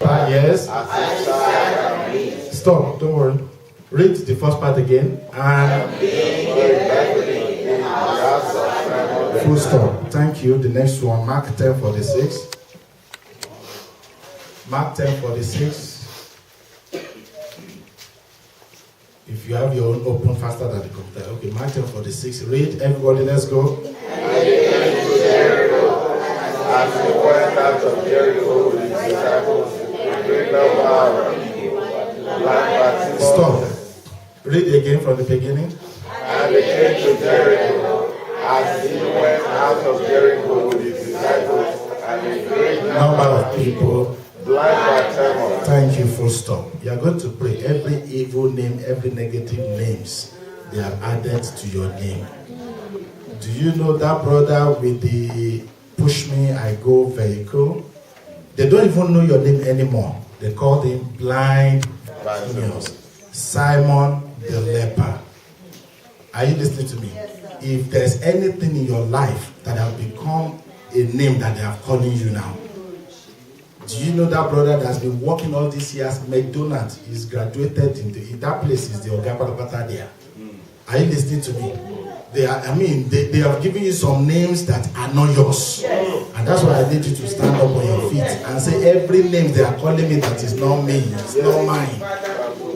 Yes. Stop, don't worry. Read the first part again. And full stop. Thank you. The next one, Mark 10:46. Mark 10:46. If you have your own, open faster than the computer. Okay, Mark 10:46. Read, everybody, let's go. As he went out of Jericho with his disciples, a great number of people, like Bartimaeus. Stop. Read again from the beginning. And they came to Jericho. As he went out of Jericho with his disciples, and a great Number of people. blind Bartimaeus. Thank you, full stop. You are going to pray. Every evil name, every negative names, they are added to your name. Do you know that brother with the push me, I go vehicle? They don't even know your name anymore. They call him blind Bartimaeus. Simon the leper. Are you listening to me? If there's anything in your life that has become a name that they are calling you now, do you know that brother that's been working all these years, McDonald's, is graduated in that place is the Ogapalapata there. Are you listening to me? They have given you some names that are not yours. And that's why I need you to stand up on your feet and say every name they are calling me that is not me, it's not mine.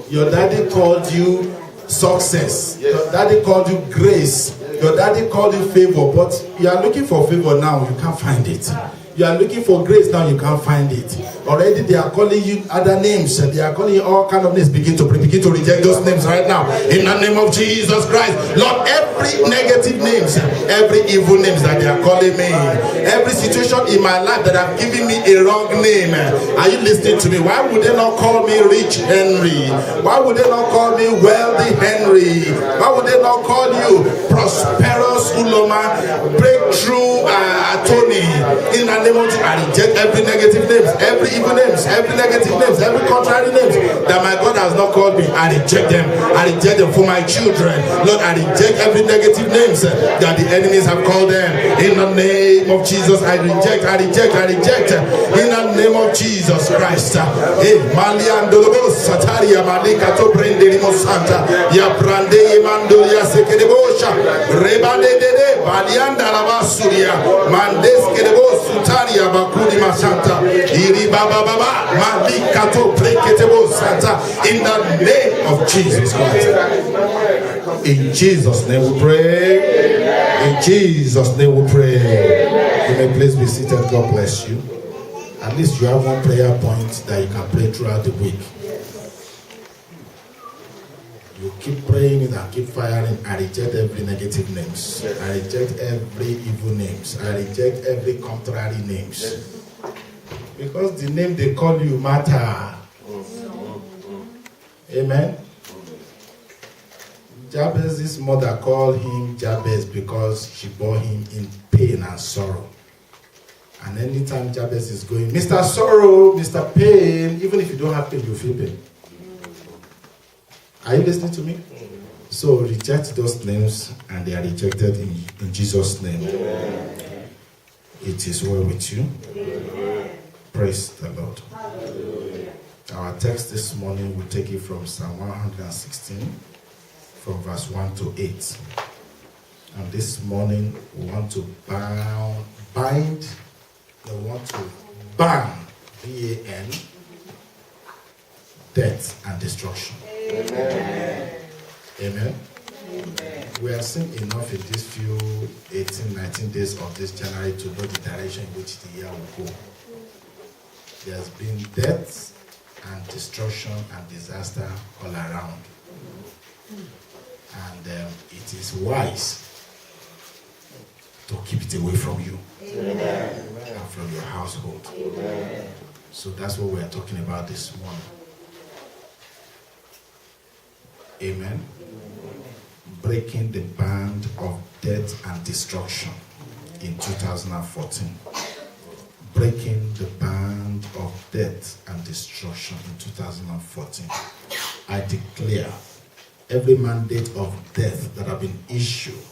Your daddy called you success. Your daddy called you grace. Your daddy called you favor, but you are looking for favor now, you can't find it. You are looking for grace now, you can't find it. Already they are calling you other names. They are calling you all kind of names. Begin to reject those names right now. In the name of Jesus Christ. Lord, every negative names, every evil names that they are calling me, every situation in my life that have given me a wrong name. Are you listening to me? Why would they not call me Rich Henry? Why would they not call me Wealthy Henry? Why would they not call you Prosperous Uloma, Breakthrough Tony? In the name of Jesus, I reject every negative names, every evil names, every negative names, every contrary names that my God has not called me. I reject them. I reject them for my children. Lord, I reject every negative names that the enemies have called them. In the name of Jesus, I reject. In the name of Jesus Christ. Sataria Malika to Brendelimo Santa. Ya Brande Mandolia Sekedebosha. Rebande de Balianda Lavasuria. Mandeske de Sutaria Bakudi Masanta. Iri Baba Baba Malika to Preketebo Santa. In the name of Jesus Christ. In Jesus' name we pray. In Jesus' name we pray. You may please be seated. God bless you. At least you have one prayer point that you can pray throughout the week. You keep praying it and keep firing. I reject every negative names. I reject every evil names. I reject every contrary names. Because the name they call you matter. Amen. Jabez's mother called him Jabez because she bore him in pain and sorrow. And anytime Jabez is going, Mr. Sorrow, Mr. Pain, even if you don't have pain, you feel pain. Are you listening to me? So reject those names, and they are rejected in Jesus' name. Amen. It is well with you. Amen. Praise the Lord. Hallelujah. Our text this morning will take it from Psalm 116, from verse 1 to 8. And this morning we want to ban, B-A-N, death and destruction. Amen. Amen. Amen. We have seen enough in these few 18, 19 days of this January to know the direction in which the year will go. There has been death and destruction and disaster all around. And it is wise to keep it away from you. Amen. And from your household. Amen. So that's what we are talking about this morning. Amen. Breaking the band of death and destruction in 2014. Breaking the band of death and destruction in 2014. I declare every mandate of death that have been issued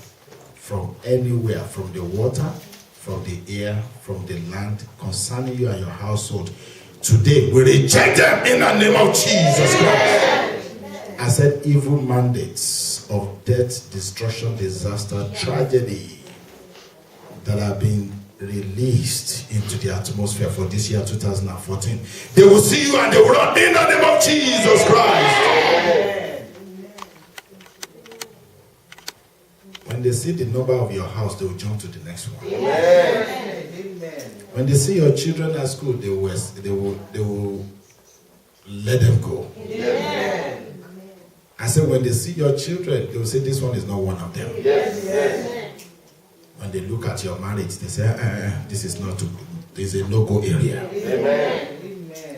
from anywhere, from the water, from the air, from the land, concerning you and your household, Today, we reject them in the name of Jesus Christ. I said evil mandates of death, destruction, disaster, tragedy that have been released into the atmosphere for this year 2014. They will see you and they will run in the name of Jesus Christ. When they see the number of your house, they will jump to the next one. Amen. When they see your children at school, they will let them go. Amen. I said, when they see your children, they will say, this one is not one of them. Yes. When they look at your marriage, they say, this is not too, this is a no-go area. Amen.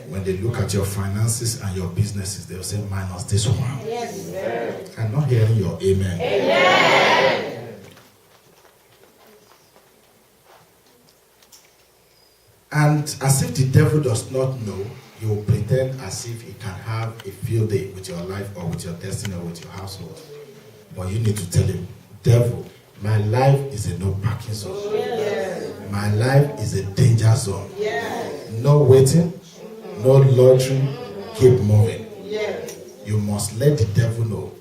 When they look at your finances and your businesses, they will say, minus this one. Yes. I'm not hearing your amen. Amen. And as if the devil does not know, he will pretend as if he can have a field day with your life or with your destiny or with your household. But you need to tell him, devil, my life is a no parking zone. Yes. My life is a danger zone. Yes. No waiting, no loitering, keep moving. Yes. You must let the devil know.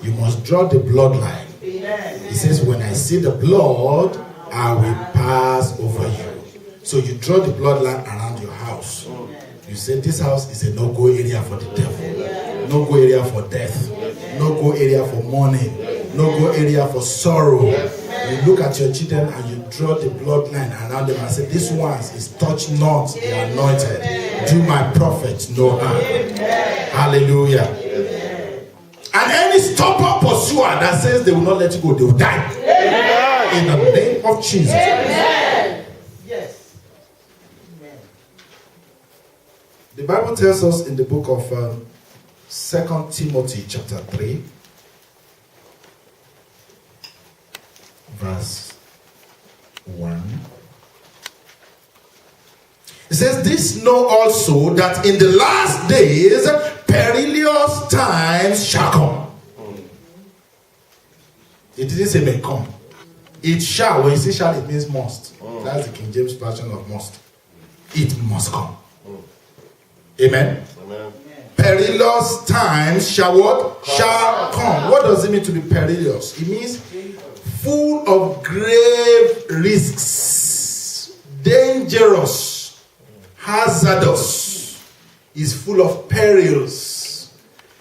You must draw the bloodline. Yes. He says, when I see the blood, I will pass over you. So you draw the bloodline around your house. You say this house is a no-go area for the devil. No-go area for death. No-go area for mourning. No-go area for sorrow. You look at your children and you draw the bloodline around them and say, this one is touch not the anointed. Do my prophet no harm. Hallelujah. And any stubborn pursuer that says they will not let you go, they will die. In the name of Jesus. The Bible tells us in the book of 2 Timothy chapter 3, verse 1. It says, this know also that in the last days perilous times shall come. It didn't say may come. It shall. When you say shall, it means must. That's the King James version of must. It must come. Amen. Amen. Perilous times shall what? Shall come. What does it mean to be perilous? It means full of grave risks, dangerous, hazardous, is full of perils.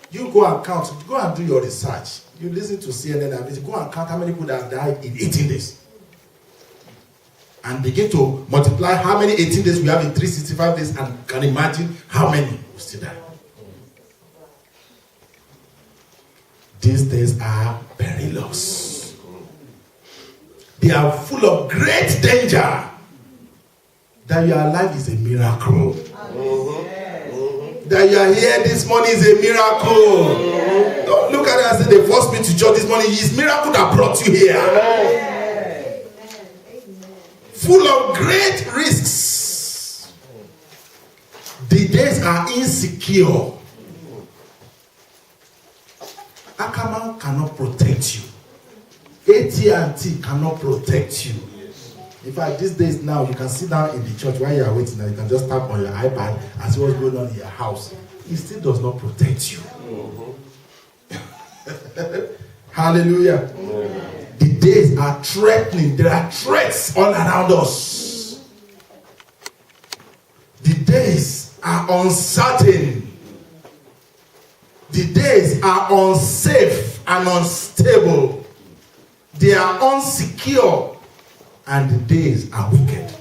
You go and count, go and do your research. You listen to CNN and go and count how many people have died in 18 days. And begin to multiply how many 18 days we have in 365 days and can imagine how many will still die. These days are perilous. They are full of great danger. That you are alive is a miracle. That you are here this morning is a miracle. Don't look at it and say they forced me to church this morning. It's a miracle that brought you here. Full of great risks. The days are insecure. Akaman cannot protect you. AT&T cannot protect you. In fact, these days now, you can sit down in the church while you are waiting and you can just tap on your iPad and see what's going on in your house. It still does not protect you. Hallelujah. The days are threatening. There are threats all around us. The days are uncertain. The days are unsafe and unstable. They are unsecure. And the days are wicked.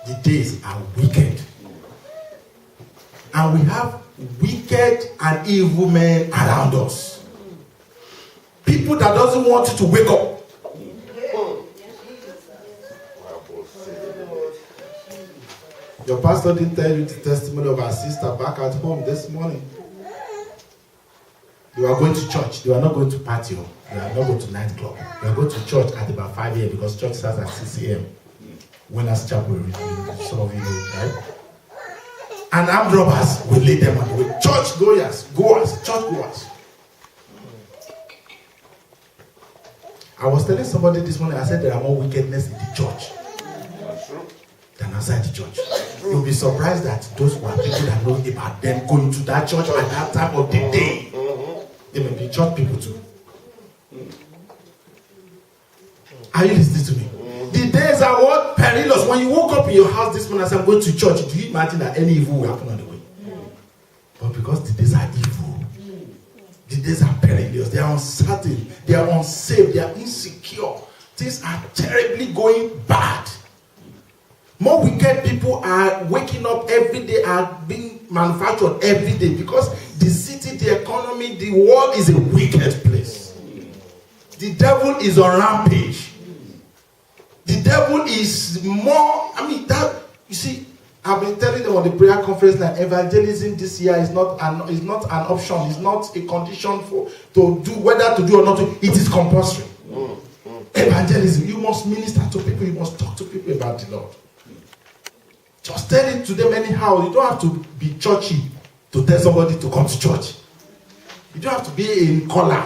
The days are wicked. And we have wicked and evil men around us. People that doesn't want you to wake up. Your pastor didn't tell you the testimony of our sister back at home this morning. They were going to church. They were not going to party. They were not going to nightclub. They were going to church at about 5 a.m. because church starts at 6 a.m. Winners Chapel, some of you know, right? And armed robbers will lay them on the way. Church church goers. I was telling somebody this morning, I said there are more wickedness in the church. than outside the church. You'll be surprised that those were people that know about them going to that church at that time of the day. They may be church people too. Are you listening to me? The days are what? Perilous. When you woke up in your house this morning and said, I'm going to church, do you imagine that any evil will happen on the way? But because the days are evil, the days are perilous, they are uncertain, they are unsafe, they are insecure. Things are terribly going bad. More wicked people are waking up every day, are being manufactured every day because the city, the economy, the world is a wicked place. The devil is on rampage. The devil is more, you see, I've been telling them on the prayer conference that evangelism this year is not an option, it's not a condition to do whether to do or not to, it is compulsory. Evangelism, you must minister to people, you must talk to people about the Lord. Just tell it to them anyhow. You don't have to be churchy to tell somebody to come to church. You don't have to be in collar.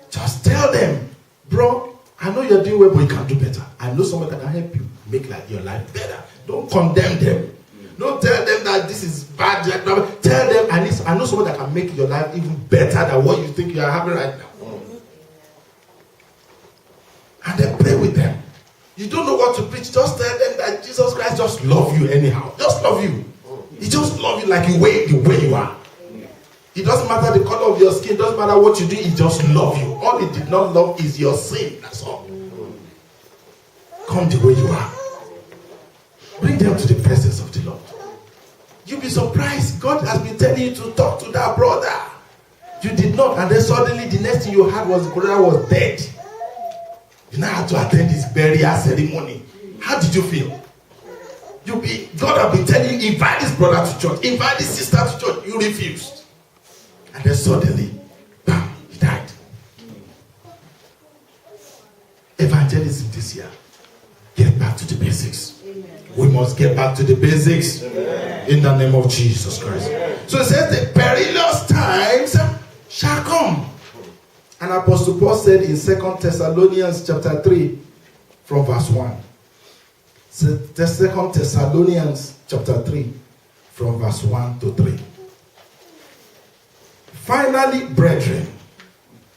Just tell them, bro, I know you're doing well, but you can do better. I know somebody that can help you make your life better. Don't condemn them. Don't tell them that this is bad. Tell them, I know somebody that can make your life even better than what you think you are having right now. And then pray with them. You don't know what to preach. Just tell them that Jesus Christ just loves you anyhow. Just love you. He just loves you like the way you are. It doesn't matter the color of your skin. It doesn't matter what you do. He just loves you. All he did not love is your sin. That's all. Come the way you are. Bring them to the presence of the Lord. You'll be surprised. God has been telling you to talk to that brother. You did not. And then suddenly the next thing you heard was the brother was dead. You now have to attend this burial ceremony. How did you feel? God have been telling you, invite this brother to church, invite this sister to church. You refused. And then suddenly, bam, he died. Evangelism this year. Get back to the basics. Amen. We must get back to the basics. Amen. In the name of Jesus Christ. Amen. So it says the perilous times shall come. And Apostle Paul said in 2 Thessalonians chapter 3 from verse 1. 2 Thessalonians chapter 3 from verse 1 to 3. Finally, brethren,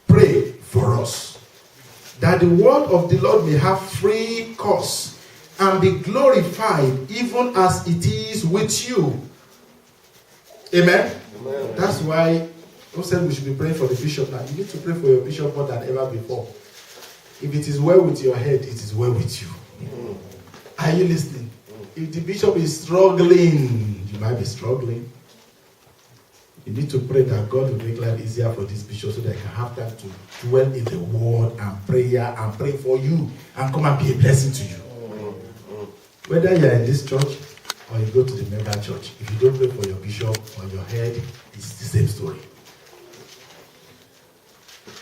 pray for us, that the word of the Lord may have free course and be glorified even as it is with you. Amen? Amen. That's why who said we should be praying for the bishop now? You need to pray for your bishop more than ever before. If it is well with your head, it is well with you. Are you listening? If the bishop is struggling, you might be struggling. You need to pray that God will make life easier for this bishop so that he can have time to dwell in the word and prayer and pray for you and come and be a blessing to you. Whether you are in this church or you go to the member church, if you don't pray for your bishop or your head, it's the same story.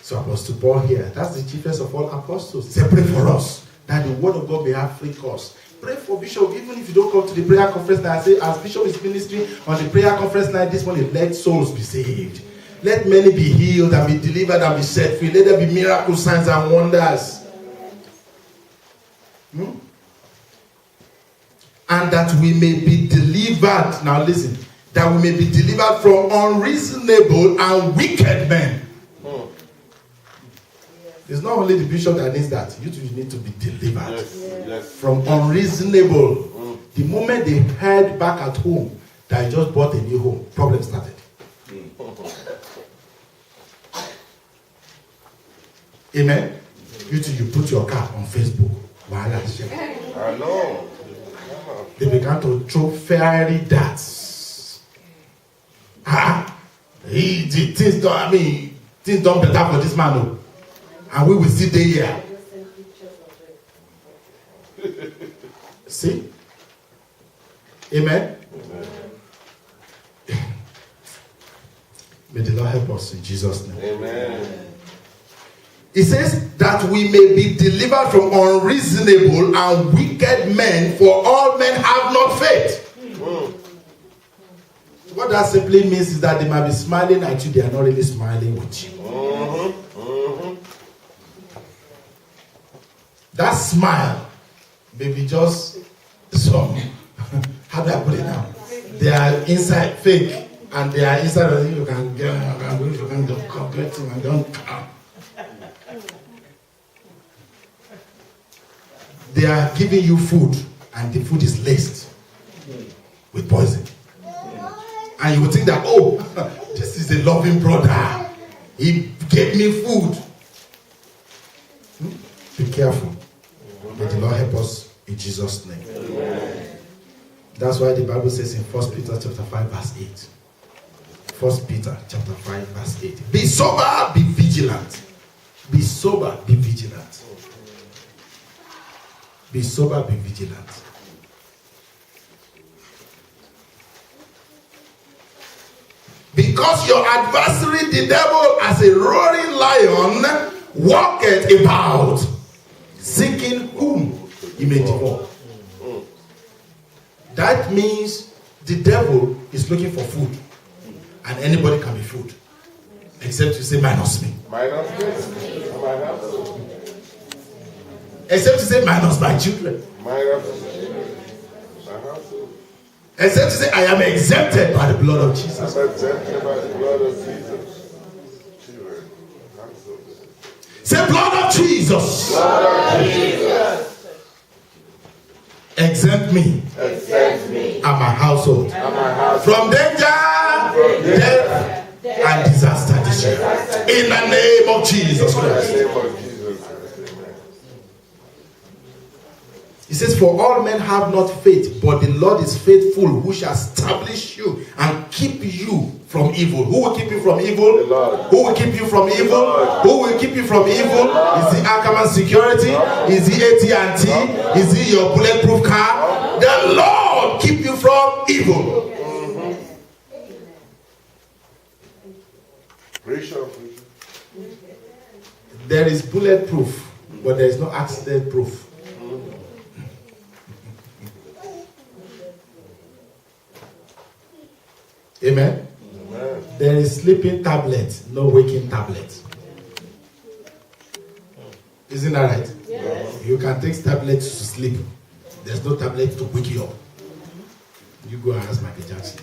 So Apostle Paul here, that's the chiefest of all apostles. Say, pray for us, that the word of God may have free course. Pray for bishop, even if you don't come to the prayer conference night. I say, as bishop is ministering on the prayer conference night this morning, let souls be saved. Let many be healed and be delivered and be set free. Let there be miracles, signs and wonders. And that we may be delivered. Now listen, that we may be delivered from unreasonable and wicked men. It's not only the bishop that needs that. You too need to be delivered from unreasonable. The moment they heard back at home that I just bought a new home, problem started. Amen. You too, you put your car on Facebook. I know. They began to throw fiery darts. Things don't better for this man. No. And we will sit there here. See? Amen? May the Lord help us in Jesus' name. Amen. It says that we may be delivered from unreasonable and wicked men, for all men have not faith. What that simply means is that they might be smiling at you, they are not really smiling with you. That smile may be just some They are inside fake, and they are inside. You can get, you can get them and don't come. They are giving you food, and the food is laced with poison. And you would think that, oh, this is a loving brother. He gave me food. Be careful. May the Lord help us in Jesus' name. Amen. That's why the Bible says in 1 Peter chapter 5 verse 8. 1 Peter chapter 5 verse 8. Be sober, be vigilant. Be sober, be vigilant. Be sober, be vigilant. Because your adversary, the devil, as a roaring lion, walketh about, seeking whom he may devour. That means the devil is looking for food. And anybody can be food. Except you say, minus me. Minus me. Except you say, minus my children. Minus me. Except to say, I am exempted by the blood of Jesus. I'm exempted by the blood of Jesus. Say, blood of Jesus. Blood of Jesus. Exempt me. Exempt me. And my household. And my household. From danger, death, and disaster this year. In the name of Jesus Christ. In the name of Jesus Christ. He says, for all men have not faith, but the Lord is faithful, who shall establish you and keep you from evil. Who will keep you from evil? The Lord. Who will keep you from evil? Who will keep you from evil? Is it Ackerman Security? Is it AT&T? Is it your bulletproof car? The Lord keep you from evil. There is bulletproof, but there is no accident proof. Amen? Amen. There is sleeping tablet, no waking tablet. Isn't that right? Yes. You can take tablets to sleep. There's no tablet to wake you up. You go and ask Michael Jackson.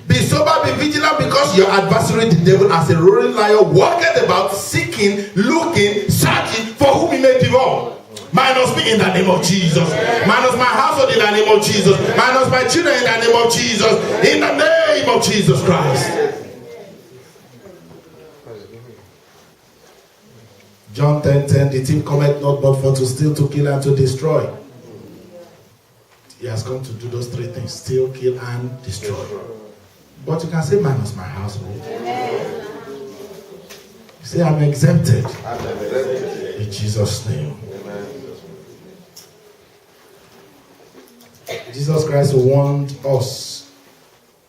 Be sober, be vigilant, because your adversary, the devil, as a roaring lion, walketh about, seeking, looking, searching for whom he may devour. Minus me in the name of Jesus. Minus my household in the name of Jesus. Minus my children in the name of Jesus. In the name of Jesus Christ. John 10:10, the thief cometh not but for to steal, to kill, and to destroy. He has come to do those three things: steal, kill, and destroy. But you can say, minus my household. You say, I'm exempted. In Jesus' name. Jesus Christ warned us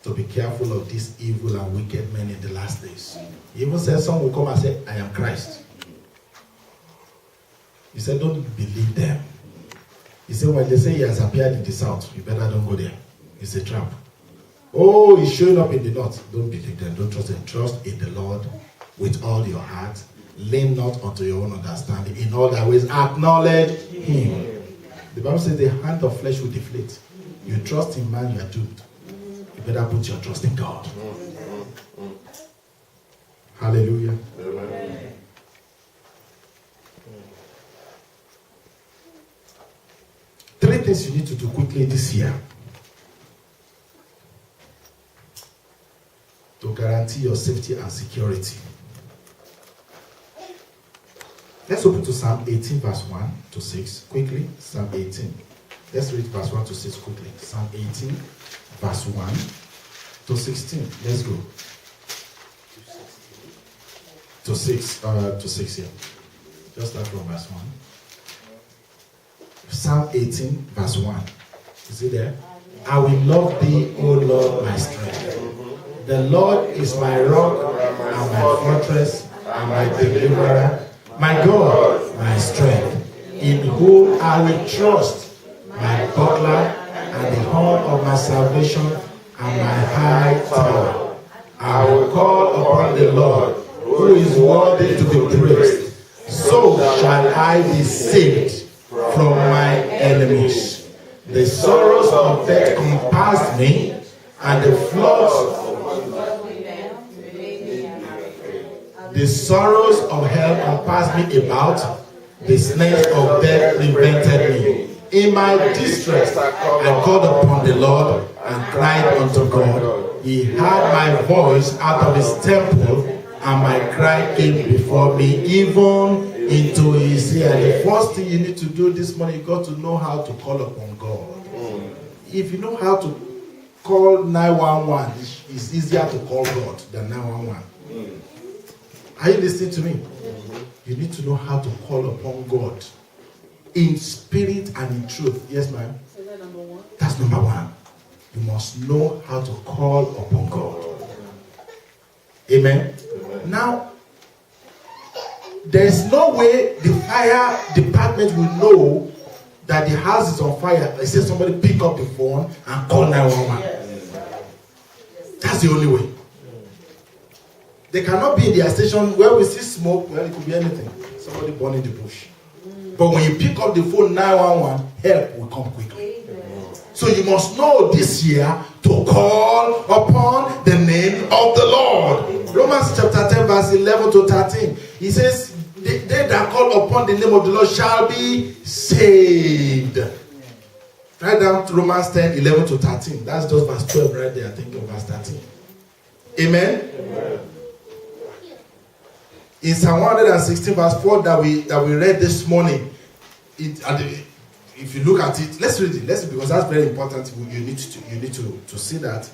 to be careful of these evil and wicked men in the last days. He even said some will come and say, I am Christ. He said, don't believe them. He said, when they say he has appeared in the south, you better don't go there. It's a trap. Oh, he's showing up in the north. Don't believe them. Don't trust them. Trust in the Lord with all your heart. Lean not unto your own understanding. In all thy ways, acknowledge him. The Bible says the hand of flesh will deflate. You trust in man, you are doomed. You better put your trust in God. Hallelujah. Amen. Three things you need to do quickly this year to guarantee your safety and security. Let's open to Psalm 18 verse 1 to 6 quickly. Psalm 18. Let's read verse 1 to 6 quickly. Psalm 18 verse 1 to 16. Let's go. To 6 here. Just start from verse 1. Psalm 18 verse 1. Is it there? I will love thee, O Lord, my strength. The Lord is my rock and my fortress and my deliverer, my God, my strength, in whom I will trust, my buckler and the horn of my salvation and my high tower. I will call upon the Lord, who is worthy to be praised. So shall I be saved. from my enemies. The sorrows of death compassed me, and the floods. The sorrows of hell compassed me about. The snares of death prevented me. In my distress, I called upon the Lord and cried unto God. He heard my voice out of his temple, and my cry came before me, even into his ear. The first thing you need to do this morning, you got to know how to call upon God. If you know how to call 911, it's easier to call God than 911. Are you listening to me? You need to know how to call upon God in spirit and in truth. Yes, ma'am? Is that number one? That's number one. You must know how to call upon God. Amen? Now, there's no way the fire department will know that the house is on fire. They say somebody pick up the phone and call 911. That's the only way. They cannot be in their station where we see smoke. Well, it could be anything. Somebody burning the bush. But when you pick up the phone 911, help will come quickly. So you must know this year to call upon the name of the Lord. Romans chapter 10 verse 11 to 13. He says, they that call upon the name of the Lord shall be saved. Write down Romans 10, 11 to 13. That's just verse 12 right there. I think of verse 13. Amen? Amen. In Psalm 116 verse 4 that we read this morning, if you look at it, let's read it. Because that's very important. You need to see that.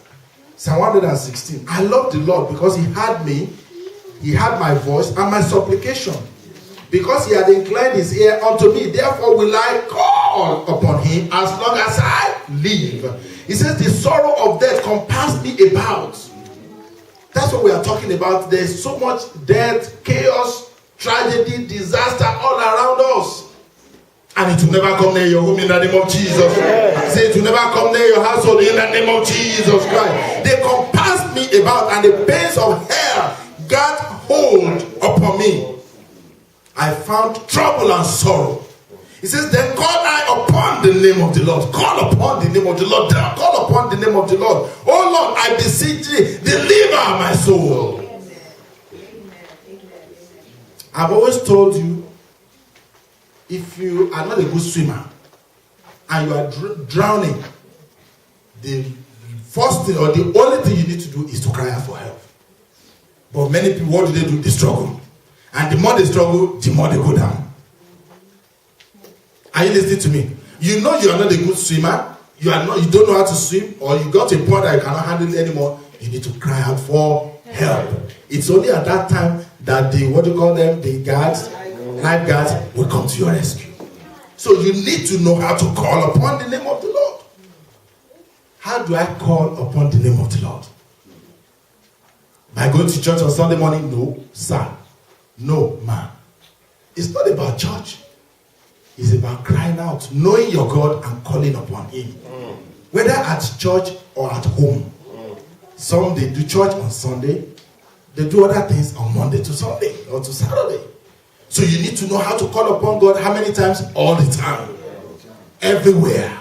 Psalm 116. I love the Lord because he heard me, he heard my voice and my supplication. Because he had inclined his ear unto me, therefore will I call upon him as long as I live. He says the sorrow of death compassed me about. That's what we are talking about. There's so much death, chaos, tragedy, disaster all around us. And it will never come near your home in the name of Jesus. Say it will never come near your household in the name of Jesus Christ. They compassed me about, and the pains of hell got hold upon me. I found trouble and sorrow. He says, then call I upon the name of the Lord. Call upon the name of the Lord. Call upon the name of the Lord. Oh Lord, I beseech thee, deliver my soul. I've always told you, if you are not a good swimmer and you are drowning, the first thing or the only thing you need to do is to cry out for help. But many people, what do? They struggle. And the more they struggle, the more they go down. Are you listening to me? You know you are not a good swimmer. You don't know how to swim, or you got to a point that you cannot handle it anymore. You need to cry out for help. It's only at that time that the guards, lifeguards will come to your rescue. So you need to know how to call upon the name of the Lord. How do I call upon the name of the Lord? By going to church on Sunday morning? No, sir. No, man. It's not about church. It's about crying out, knowing your God and calling upon him. Whether at church or at home. Some they do church on Sunday. They do other things on Monday to Sunday or to Saturday. So you need to know how to call upon God. How many times? All the time. Everywhere.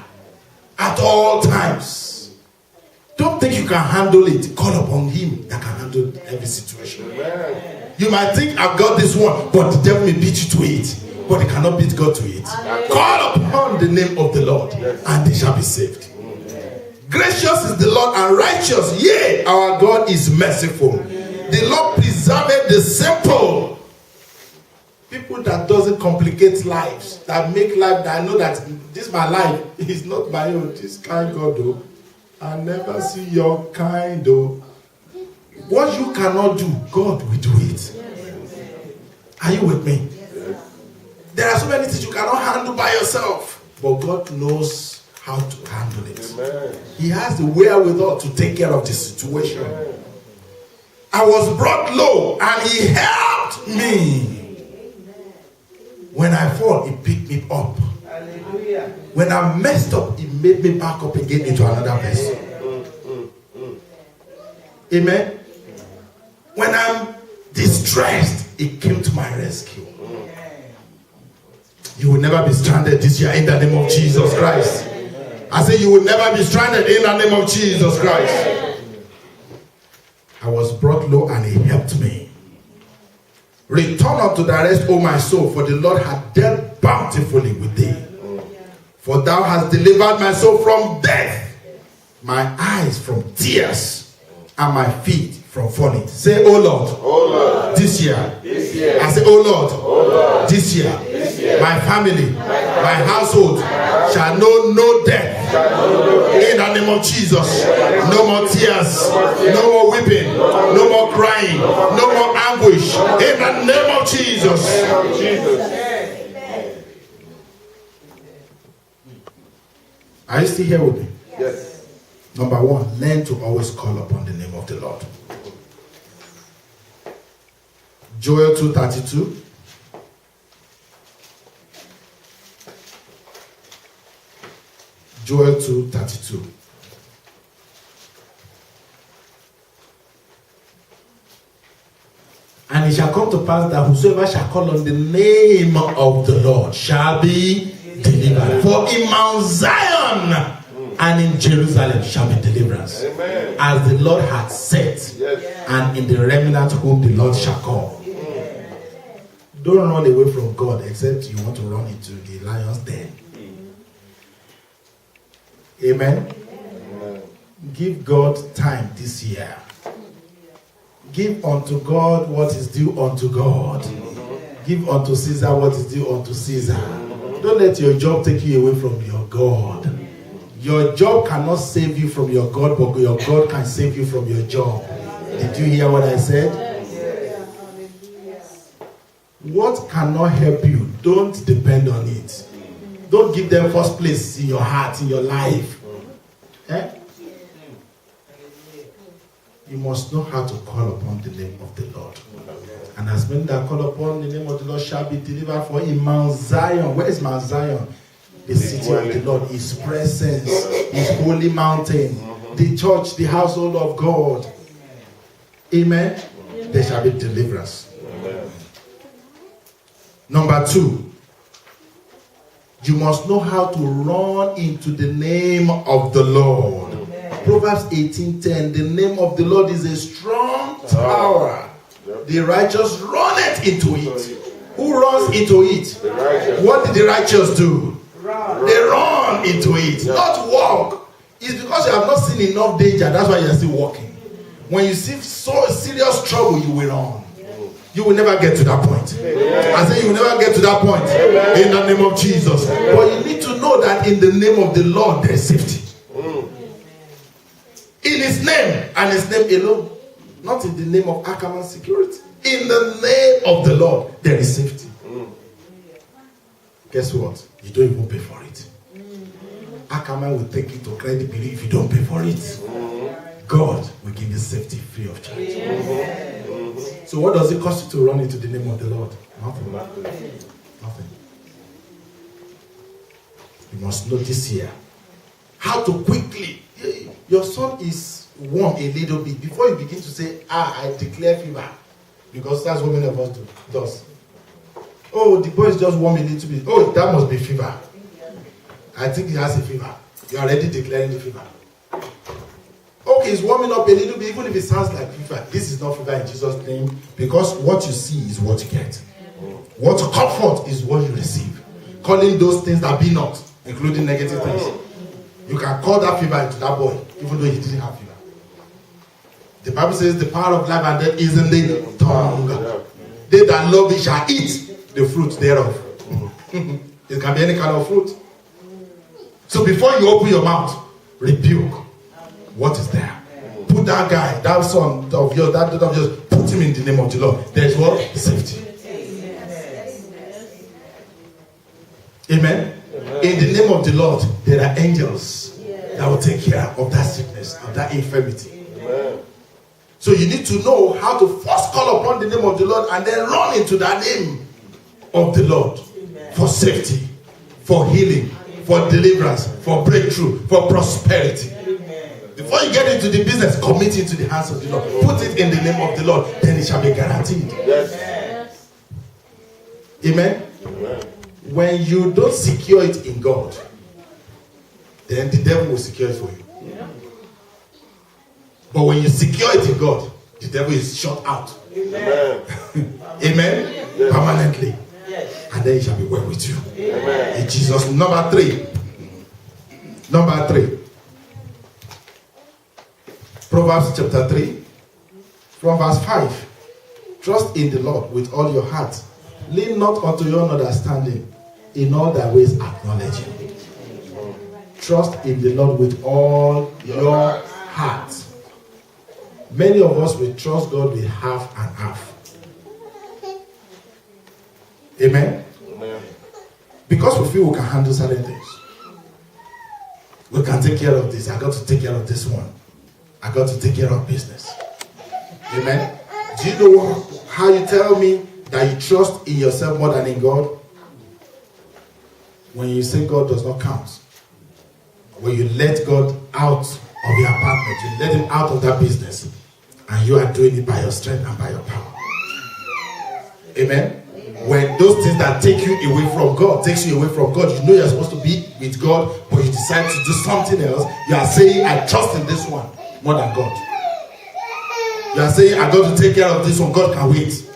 At all times. Don't think you can handle it. Call upon him that can handle every situation. You might think I've got this one, but the devil may beat you to it. But they cannot beat God to it. Call upon the name of the Lord, and they shall be saved. Gracious is the Lord and righteous. Yea, our God is merciful. The Lord preserveth the simple. People that doesn't complicate lives, that make life, that I know that this my life is not my own. This kind God, though. I never see your kind, though. What you cannot do, God will do it. Are you with me? There are so many things you cannot handle by yourself, but God knows how to handle it. Amen. He has the wherewithal to take care of the situation. Amen. I was brought low and he helped me. When I fall, he picked me up. Hallelujah. When I messed up, he made me back up again into another vessel. Amen. When I'm distressed, he came to my rescue. You will never be stranded this year in the name of Jesus Christ. I say you will never be stranded in the name of Jesus Christ. I was brought low and he helped me. Return unto thy rest, O my soul, for the Lord hath dealt bountifully with thee. For thou hast delivered my soul from death, my eyes from tears, and my feet from falling. Say, O Lord, this year. I say, O Lord, this year, my family, my household shall know no death. In the name of Jesus, no more tears, no more weeping, no more crying, no more anguish. In the name of Jesus. Are you still here with me? Yes. Number one, learn to always call upon the name of the Lord. Joel 2:32. Joel 2:32. And it shall come to pass that whosoever shall call on the name of the Lord shall be delivered. For in Mount Zion and in Jerusalem shall be deliverance. Amen. As the Lord hath said, Yes. and in the remnant whom the Lord shall call. Don't run away from God except you want to run into the lion's den. Amen. Amen. Give God time this year. Give unto God what is due unto God. Give unto Caesar what is due unto Caesar. Don't let your job take you away from your God. Your job cannot save you from your God, but your God can save you from your job. Did you hear what I said? What cannot help you, don't depend on it. Don't give them first place in your heart, in your life. Eh? You must know how to call upon the name of the Lord. And as many that call upon the name of the Lord shall be delivered. For in Mount Zion, where is Mount Zion? The city of the Lord, his presence, his holy mountain, the church, the household of God. Amen. There shall be deliverance. Number two, you must know how to run into the name of the Lord. Proverbs 18:10, the name of the Lord is a strong tower. The righteous runneth into it. Who runs into it? What did the righteous do? They run into it, not walk. It's because you have not seen enough danger. That's why you're still walking. When you see so serious trouble, you will run. You will never get to that point. I say you will never get to that point. In the name of Jesus. But you need to know that in the name of the Lord there is safety. In his name and his name alone. Not in the name of Ackerman Security. In the name of the Lord there is safety. Guess what? You don't even pay for it. Ackerman will take you to credit bureau if you don't pay for it. God will give you safety free of charge. So what does it cost you to run into the name of the Lord? Nothing. Nothing. You must know this year how to quickly. Your son is warm a little bit before you begin to say, I declare fever, because that's what many of us does. Oh, the boy is just warm a little bit. Oh, that must be fever. I think he has a fever. You are already declaring the fever. Okay, it's warming up a little bit, even if it sounds like fever. This is not fever in Jesus' name, because what you see is what you get. What comfort is what you receive. Calling those things that be not, including negative things. You can call that fever into that boy, even though he didn't have fever. The Bible says the power of life and death is in the tongue. They that love it shall eat the fruit thereof. It can be any kind of fruit. So before you open your mouth, rebuke what is there. Put that guy, that son of yours, that daughter of yours, put him in the name of the Lord. There is what? Safety. Amen. In the name of the Lord, there are angels that will take care of that sickness, of that infirmity. So you need to know how to first call upon the name of the Lord and then run into that name of the Lord for safety, for healing, for deliverance, for breakthrough, for prosperity. Before you get into the business, commit it to the hands of the Lord. Put it in the name of the Lord, then it shall be guaranteed. Yes. Amen. when you don't secure it in God, then the devil will secure it for you. But when you secure it in God, the devil is shut out. Amen. Amen. Yes. Permanently. Yes. And then it shall be well with you. Amen. In Jesus. Number 3. Proverbs chapter 3, from verse 5. Trust in the Lord with all your heart. Lean not unto your own understanding. In all thy ways acknowledge him. Trust in the Lord with all your heart. Many of us will trust God with half and half. Amen? Amen. Because we feel we can handle certain things. We can take care of this. I got to take care of this one. I got to take care of business. Amen? Do you know how you tell me that you trust in yourself more than in God? When you say God does not count. When you let God out of your apartment, you let him out of that business, and you are doing it by your strength and by your power. Amen? When those things that take you away from God, takes you away from God, you know you're supposed to be with God, but you decide to do something else, you are saying, I trust in this one more than God. You are saying, I got to take care of this one, God can wait.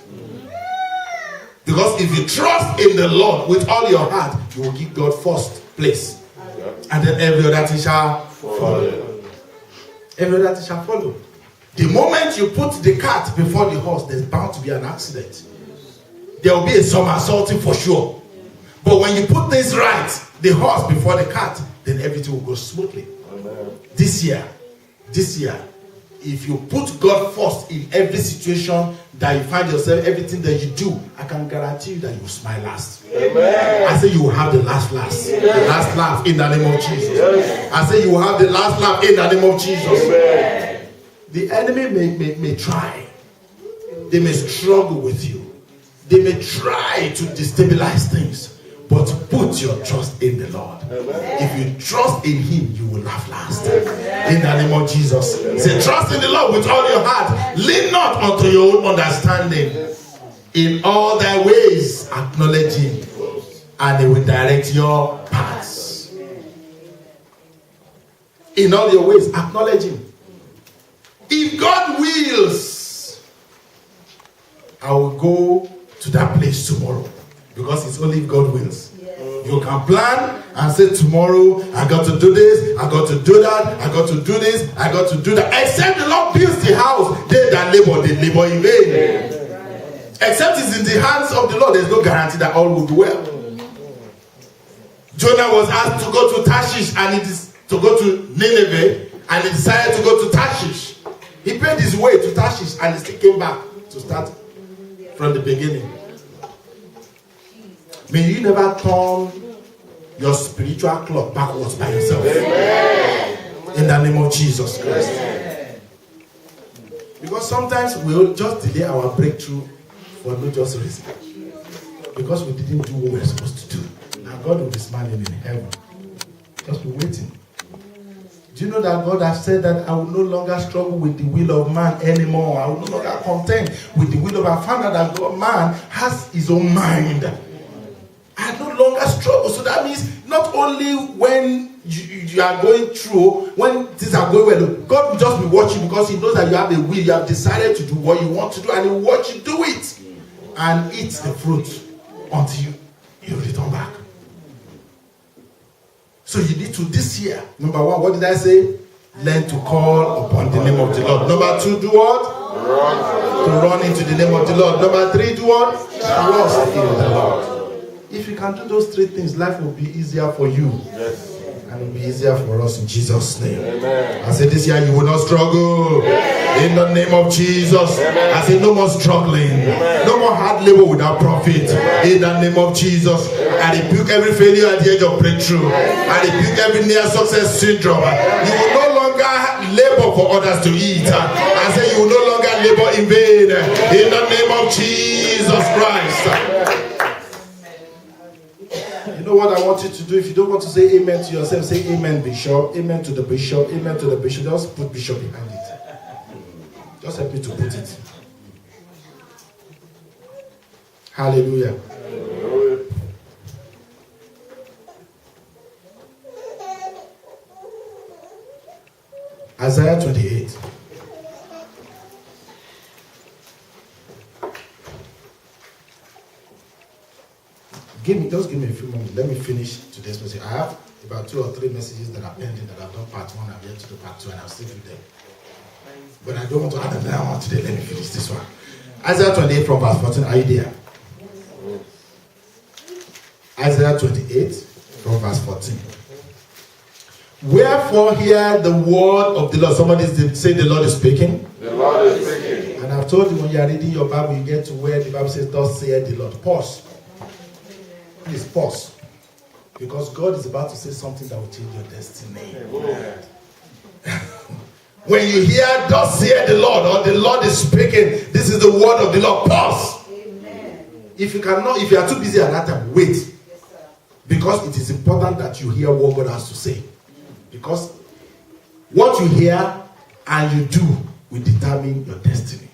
Because if you trust in the Lord with all your heart, you will give God first place. And then every other thing shall follow. Every other thing shall follow. The moment you put the cart before the horse, there's bound to be an accident. There will be a somersaulting for sure. But when you put things right, the horse before the cart, then everything will go smoothly. Amen. This year, if you put God first in every situation that you find yourself, everything that you do, I can guarantee you that you will smile last. Amen. I say you will have the last laugh. The last laugh in the name of Jesus. Yes. I say you will have the last laugh in the name of Jesus. Amen. The enemy may try. They may struggle with you. They may try to destabilize things. But put your trust in the Lord. Amen. If you trust in him, you will laugh last. Amen. In the name of Jesus. Amen. Say, trust in the Lord with all your heart. Lean not unto your own understanding. In all thy ways, acknowledge him, and he will direct your paths. In all your ways, acknowledge him. If God wills, I will go to that place tomorrow. Because it's only if God wills. Yes. You can plan and say tomorrow, I got to do this, I got to do that, I got to do this, I got to do that. Except the Lord builds the house, they that labor, they labor in vain. Yes. Except it's in the hands of the Lord, there's no guarantee that all will be well. Jonah was asked to go to Tarshish and to go to Nineveh, and he decided to go to Tarshish. He paid his way to Tarshish and he still came back to start from the beginning. May you never turn your spiritual clock backwards by yourself. Amen. In the name of Jesus Christ. Amen. Because sometimes we'll just delay our breakthrough for no just reason. Because we didn't do what we're supposed to do. And God will be smiling in heaven. Just be waiting. Do you know that God has said that I will no longer struggle with the will of man anymore? I will no longer contend with the will of our Father, that God, man has his own mind. I no longer struggle. So that means not only when you are going through, when things are going well, God will just be watching because he knows that you have a will. You have decided to do what you want to do, and he will watch you do it and eat the fruit until you return back. So you need to, this year, number one, what did I say? Learn to call upon the name of the Lord. Number two, do what? To run into the name of the Lord. Number three, do what? Trust in the Lord. If you can do those three things, life will be easier for you. Yes. And it will be easier for us in Jesus' name. Amen. I said this year you will not struggle. Amen. In the name of Jesus. Amen. I said no more struggling. Amen. No more hard labor without profit. Amen. In the name of Jesus. I rebuke every failure at the edge of breakthrough. I rebuke every near success syndrome. You will no longer labor for others to eat. I say you will no longer labor in vain. In the name of Jesus Christ. You know what I want you to do? If you don't want to say amen to yourself, say amen, Bishop. Amen to the Bishop. Amen to the Bishop. Just put Bishop behind it. Just help me to put it. Hallelujah. Isaiah 28. Just give me a few moments. Let me finish today's message. I have about 2 or 3 messages that are pending that I've done part 1. I'm yet to do part 2, and I'll still do them. But I don't want to add another one today. Let me finish this one. Isaiah 28 from verse 14. Are you there? Isaiah 28 from verse 14. Wherefore hear the word of the Lord. Somebody say the Lord is speaking. The Lord is speaking. And I've told you when you are reading your Bible, you get to where the Bible says, thus saith the Lord. Pause. Please pause. Because God is about to say something that will change your destiny. When you hear, thus saith the Lord, or the Lord is speaking, this is the word of the Lord. Pause. Amen. If you are too busy at that time, wait. Yes, because it is important that you hear what God has to say. Because what you hear and you do will determine your destiny.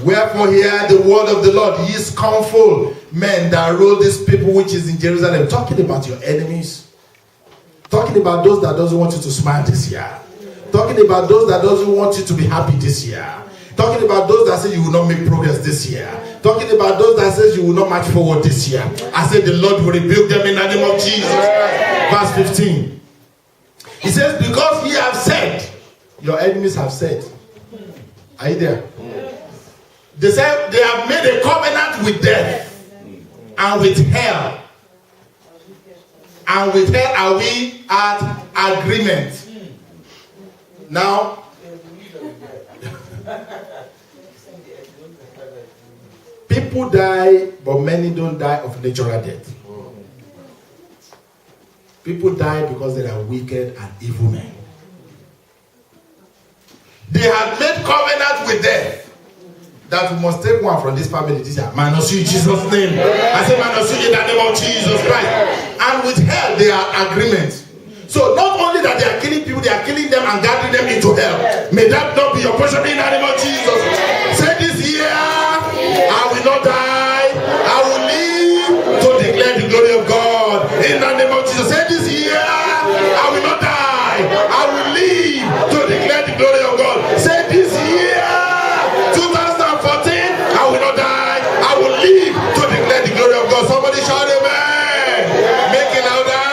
Wherefore hear the word of the Lord, ye scornful men that rule this people which is in Jerusalem. Talking about your enemies. Talking about those that doesn't want you to smile this year. Talking about those that doesn't want you to be happy this year. Talking about those that say you will not make progress this year. Talking about those that says you will not march forward this year. I said the Lord will rebuke them in the name of Jesus. Verse 15. He says, because ye have said, your enemies have said. Are you there? They said they have made a covenant with death and with hell. And with hell are we at agreement. Now, people die, but many don't die of natural death. People die because they are wicked and evil men. They have made covenant with death that we must take one from this family this year. Minus you in Jesus' name. I say minus you in the name of Jesus Christ. And with hell, they are agreement. So not only that they are killing people, they are killing them and gathering them into hell. May that not be your portion in the name of Jesus. Say this year, I will not die. I will live to declare the glory of God. In the name of Jesus. Say this year, I will not die. I will live to declare the glory of God. Say this year, 2014, I will not die. I will live to declare the glory of God. Somebody shout amen. Make it louder.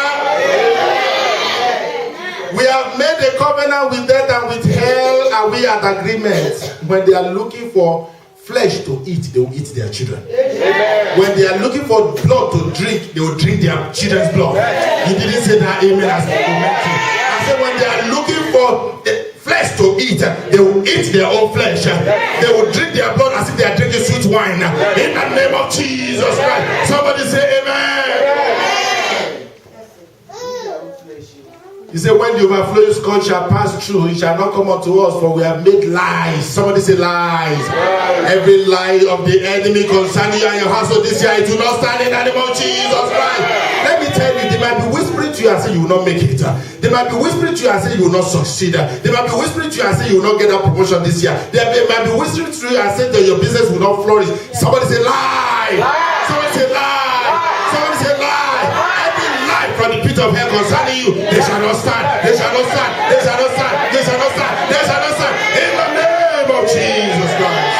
We have made a covenant with death and with hell, and we are at agreement. When they are looking for flesh to eat, they will eat their children. Amen. When they are looking for blood to drink, they will drink their children's blood. You didn't say that amen as you meant to. I said when they are looking for flesh to eat, they will eat their own flesh. They will drink their blood as if they are drinking sweet wine. In the name of Jesus Christ. Somebody say amen. He said, when the overflowing scourge shall pass through, it shall not come unto us, for we have made lies. Somebody say lies. Every lie of the enemy concerning you and your household this year, it will not stand in the name of Jesus Christ. Let me tell you, they might be whispering to you and say you will not make it. They might be whispering to you and say you will not succeed. They might be whispering to you and say you will not get that promotion this year. They might be whispering to you and say that your business will not flourish. Somebody say lie. Somebody say lie. Somebody say lie. From the pit of hell concerning you, they shall not stand, they shall not stand, they shall not stand, they shall not stand, they shall not stand, in the name of Jesus Christ.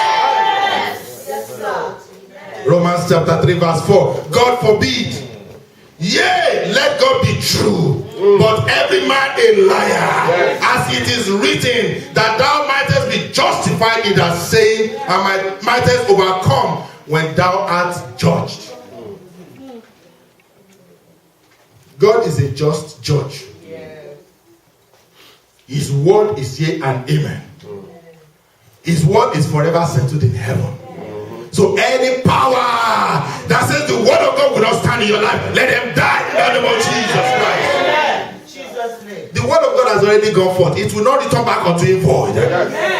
Romans chapter 3 verse 4. God forbid, yea, let God be true, but every man a liar, as it is written, that thou mightest be justified in that saying, and mightest overcome when thou art judged. God is a just judge. His word is yea and amen. His word is forever settled in heaven. So any power that says the word of God will not stand in your life, let them die in the name of Jesus Christ. The word of God has already gone forth. It will not return back unto him void.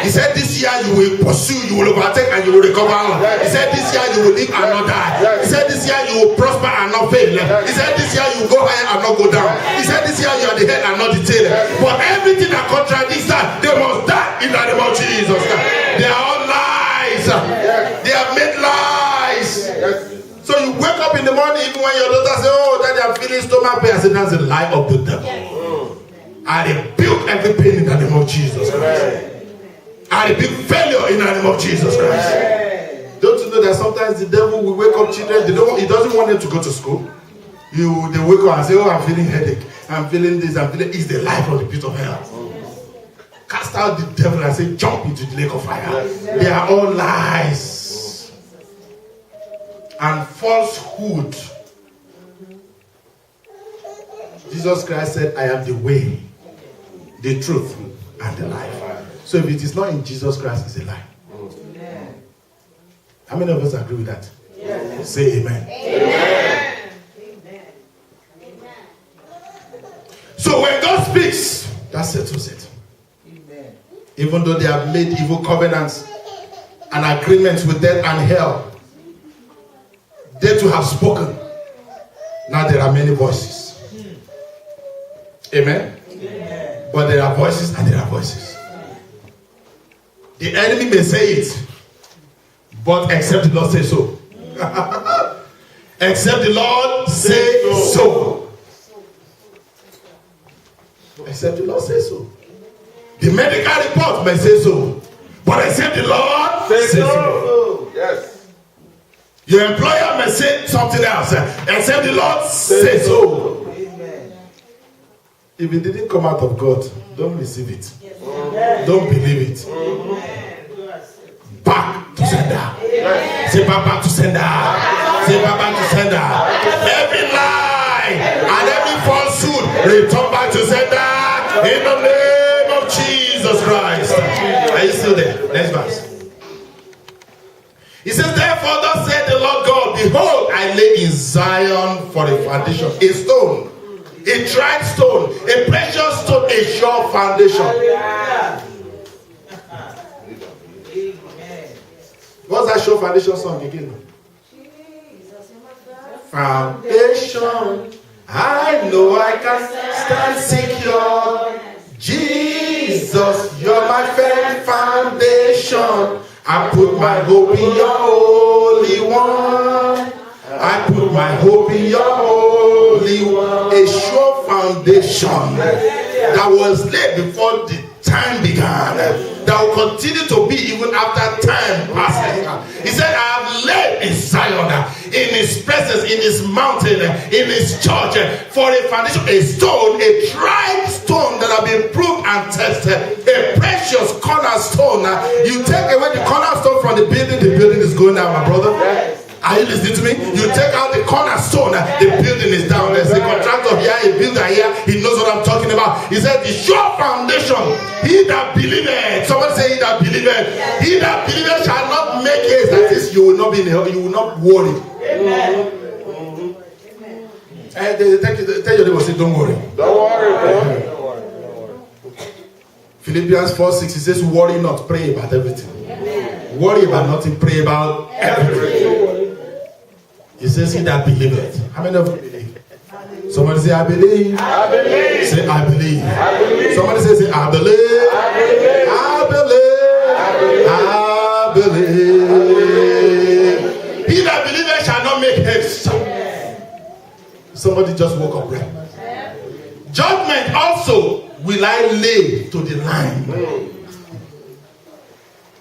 He said this year you will pursue, you will overtake, and you will recover. He said this year you will live and not die. He said this year you will prosper and not fail. He said this year you will go higher and not go down. He said this year you are the head and not the tail. But everything that contradicts that, they must die in the name of Jesus. They are all lies. They have made lies. So you wake up in the morning, even when your daughter says, oh, daddy, I'm feeling stomach pain. I said, that's a lie of the devil. I rebuke every pain in the name of Jesus Christ. I rebuke failure in the name of Jesus Christ. Don't you know that sometimes the devil will wake up children, he doesn't want them to go to school. They wake up and say, oh, I'm feeling headache. I'm feeling this, I'm feeling... It's the life of the pit of hell. Cast out the devil and say, jump into the lake of fire. They are all lies and falsehood. Jesus Christ said, I am the way, the truth, and the life. So if it is not in Jesus Christ, it's a lie. How many of us agree with that? Yes. Say amen. Amen. So when God speaks, that settles it. Amen. Even though they have made evil covenants and agreements with death and hell, they too have spoken. Now there are many voices. Amen. Amen. But there are voices and there are voices. The enemy may say it, but except the Lord say so. Except the Lord say so. Except the Lord say so. The medical report may say so, but except the Lord say so. Yes. Your employer may say something else, except the Lord say so. Amen. If it didn't come out of God, don't receive it. Yes. Don't believe it. Back to sender. Yes. Say back to sender. Say back to sender. Every lie and every falsehood return back to sender in the name of Jesus Christ. Are you still there? Next verse. He says, therefore, thus said the Lord God, behold, I lay in Zion for a foundation, a stone, a tried stone, a precious stone, a sure foundation. What's that sure foundation song again? Foundation, I know I can stand secure. Jesus, you're my firm foundation. I put my hope in your Holy One. I put my hope in your Holy One. A sure foundation that was laid before the time began, that will continue to be even after time passes. He said, I have laid in Zion, in his presence, in his mountain, in his church, for a foundation, a stone, a tried stone that have been proved and tested, a precious cornerstone. You take away the cornerstone from the building is going down, my brother. Are you listening to me? You take out the cornerstone, the building is down. There's a contractor here, a builder here, he knows what I'm talking about. He said, the sure foundation, he that believeth, somebody say he that believeth, he that believeth shall not make haste. That is, you will not be in hell, you will not worry. Amen. Tell your neighbor, say, don't worry. Don't worry, bro. Philippians 4:6, he says, worry not, pray about everything. Worry about nothing, pray about everything. He says, he that believeth. How many of you believe? Somebody say, I believe. I believe. Say, I believe. I believe. Somebody say, I believe. I believe. I believe. I believe. He that believeth shall not make haste. Somebody just woke up right. Judgment also will I lay to the line.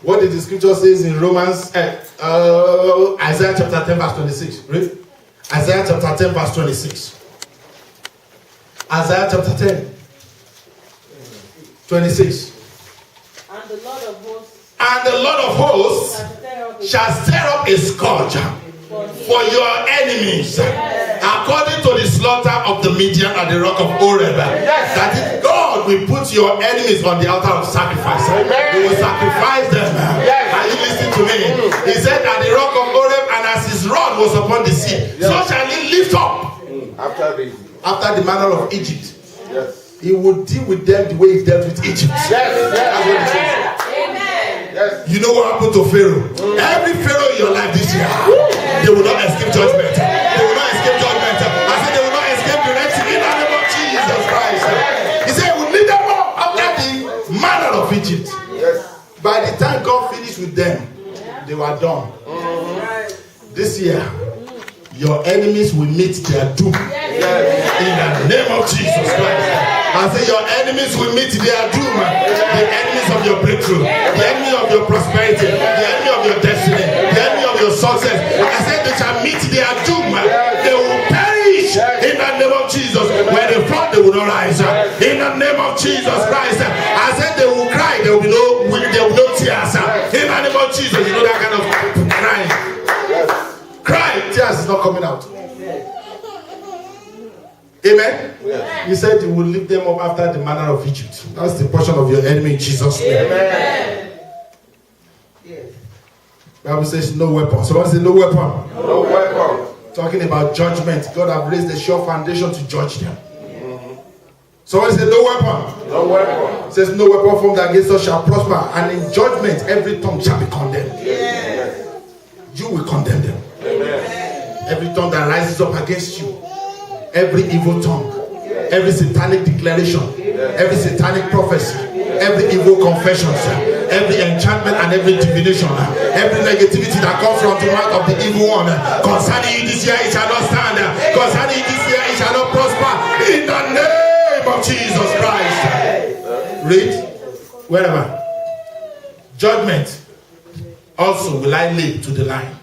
What did the scripture says in Romans, Isaiah chapter 10 verse 26. Read. Isaiah chapter 10 verse 26. Isaiah chapter 10, 26. And the Lord of hosts, shall stir up a scourge for your enemies, according to the slaughter of the Midian at the rock of Oreb. That is, God will put your enemies on the altar of sacrifice. He will sacrifice them. Are you listening to me? He said, at the rock of Oreb, and as his rod was upon the sea, so shall he lift up. After the manner of Egypt. Yes. He would deal with them the way he dealt with Egypt. Yes. Amen. You know what happened to Pharaoh? Every Pharaoh in your life this year, they will not escape judgment. They will not escape judgment. I said they will not escape the Red Sea in the name of Jesus Christ. He said he would lead them up after the manner of Egypt. Yes. By the time God finished with them, they were done. This year, your enemies will meet their doom. In the name of Jesus Christ. I say your enemies will meet their doom. The enemies of your breakthrough, the enemy of your prosperity, the enemy of your destiny, the enemy of your success. I said they shall meet their doom. They will perish in the name of Jesus. When they fall, they will not rise. In the name of Jesus Christ. I said they will cry. There will be no tears. In the name of Jesus. You know that kind of crying. Cry. Tears is not coming out. Amen. Yes. He said he will lift them up after the manner of Egypt. That's the portion of your enemy in Jesus' name. Amen. Yes. Bible says no weapon. Someone say no weapon. No weapon. Talking about judgment. God have raised a sure foundation to judge them. Someone say no weapon. No weapon. It says no weapon formed against us shall prosper, and in judgment every tongue shall be condemned. Yes. You will condemn them. Amen. Every tongue that rises up against you. Every evil tongue, every satanic declaration, every satanic prophecy, every evil confession, every enchantment and every divination, every negativity that comes from the mouth of the evil one, concerning you this year it shall not stand, concerning you this year it shall not prosper, in the name of Jesus Christ. Read, wherever. Judgment also will I lay to the line,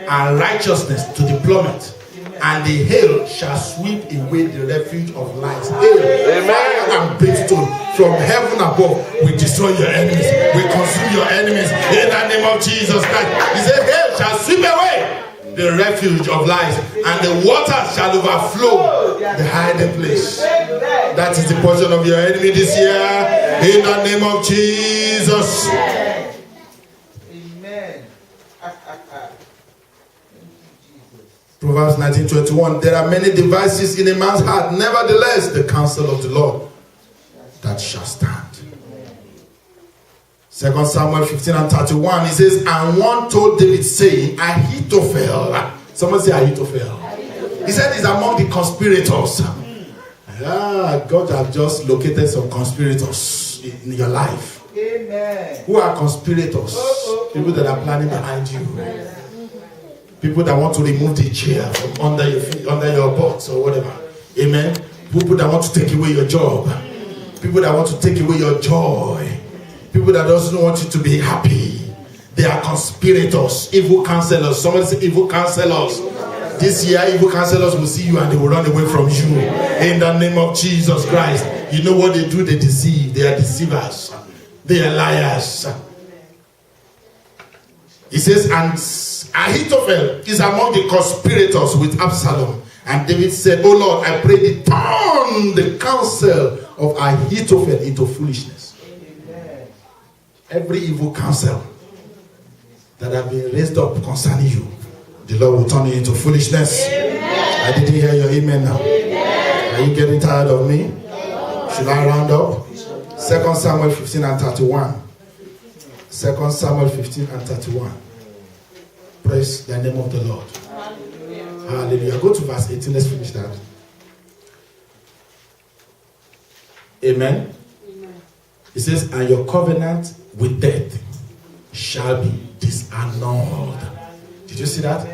and righteousness to the plummet. And the hail shall sweep away the refuge of lies. Hail, fire and brimstone from heaven above will destroy your enemies, will consume your enemies in the name of Jesus Christ. He said, hail shall sweep away the refuge of lies, and the waters shall overflow the hiding place. That is the portion of your enemy this year in the name of Jesus. Proverbs 19:21. There are many devices in a man's heart. Nevertheless, the counsel of the Lord that shall stand. 2 Samuel 15:31. He says, and one told David, saying, Ahithophel. Someone say Ahithophel. He said he's among the conspirators. God has just located some conspirators in your life. Amen. Who are conspirators? People that are planning behind you. People that want to remove the chair from under your feet, under your box or whatever. Amen. People that want to take away your job. People that want to take away your joy. People that doesn't want you to be happy. They are conspirators, evil counselors. Somebody say evil counselors. This year, evil counselors will see you and they will run away from you. In the name of Jesus Christ. You know what they do? They deceive. They are deceivers. They are liars. He says, and Ahithophel is among the conspirators with Absalom. And David said, oh Lord, I pray thee, turn the counsel of Ahithophel into foolishness. Amen. Every evil counsel that have been raised up concerning you, the Lord will turn it into foolishness. Amen. I didn't hear your amen now. Amen. Are you getting tired of me? No. Should I round up? 2 Samuel 15:31. 2 Samuel 15:31. Praise the name of the Lord. Hallelujah. Hallelujah. Go to verse 18. Let's finish that. Amen. Amen. It says, and your covenant with death shall be disannulled. Did you see that?